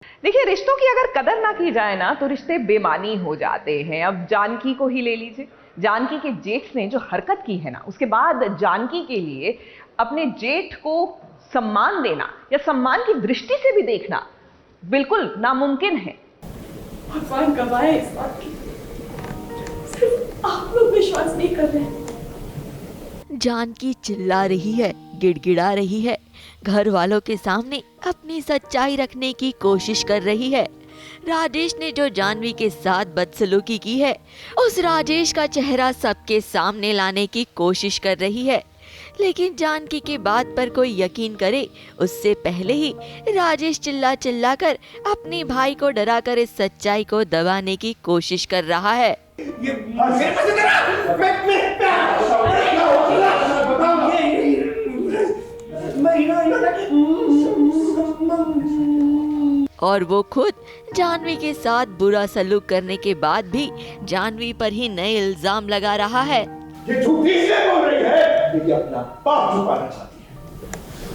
देखिए, रिश्तों की अगर कदर ना की जाए ना तो रिश्ते बेमानी हो जाते हैं। अब जानकी को ही ले लीजिए। जानकी के जेठ ने जो हरकत की है ना, उसके बाद जानकी के लिए अपने जेठ को सम्मान देना या सम्मान की दृष्टि से भी देखना बिल्कुल नामुमकिन है। भगवान गवाए इस बात की, सिर्फ आप लोग विश्वास नहीं कर रहे। जानकी चिल्ला रही है, गिड़गिड़ा रही है, घर वालों के सामने अपनी सच्चाई रखने की कोशिश कर रही है। राजेश ने जो जानवी के साथ बदसलूकी की है, उस राजेश का चेहरा सबके सामने लाने की कोशिश कर रही है। लेकिन जानकी की बात पर कोई यकीन करे उससे पहले ही राजेश चिल्ला चिल्ला कर अपने भाई को डरा कर इस सच्चाई को दबाने की कोशिश कर रहा है। और वो खुद जानवी के साथ बुरा सलूक करने के बाद भी जानवी पर ही नए इल्जाम लगा रहा है। ये झूठ इसलिए बोल रही है क्योंकि अपना पाप छुपाना चाहती है।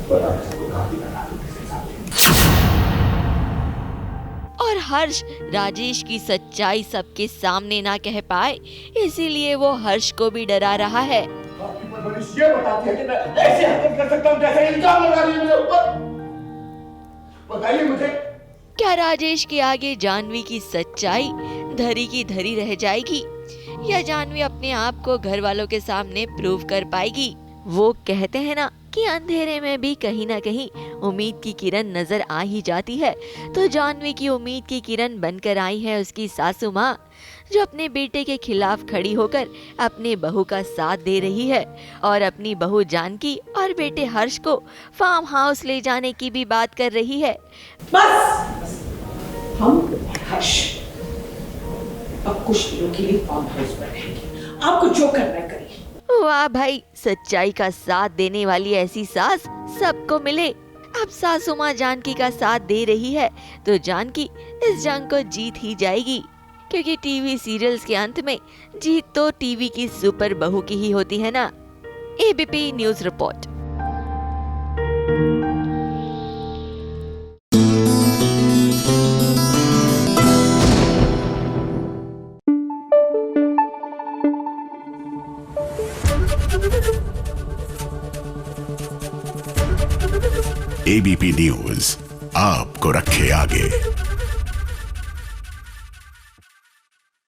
बता दे सबको कहां दिखाना किसके साथ। और हर्ष राजेश की सच्चाई सबके सामने ना कह पाए, इसीलिए वो हर्ष को भी डरा रहा है। आपकी परवरिश ये बताती है कि मैं ऐसी हरकत कर सकता हूं जैसे इल्जाम लगा रही है मेरे ऊपर। बताइए मुझे, क्या राजेश के आगे जानवी की सच्चाई धरी की धरी रह जाएगी या जानवी अपने आप को घर वालों के सामने प्रूव कर पाएगी? वो कहते हैं ना कि अंधेरे में भी कहीं ना कहीं उम्मीद की किरण नजर आ ही जाती है। तो जानवी की उम्मीद की किरण बनकर आई है उसकी सासू माँ, जो अपने बेटे के खिलाफ खड़ी होकर अपने बहू का साथ दे रही है और अपनी बहू जानकी और बेटे हर्ष को फार्म हाउस ले जाने की भी बात कर रही है। बस हम हर्ष अब कुछ दिनों के लिए फार्म हाउस पर रहेंगे। आपको जो करना है करिए। वाह भाई, सच्चाई का साथ देने वाली ऐसी सास सबको मिले। अब सासू माँ जानकी का साथ दे रही है तो जानकी इस जंग को जीत ही जाएगी, क्योंकि टीवी सीरियल्स के अंत में जीत तो टीवी की सुपर बहू की ही होती है ना। ABP news report. ABP news आपको रखे आगे।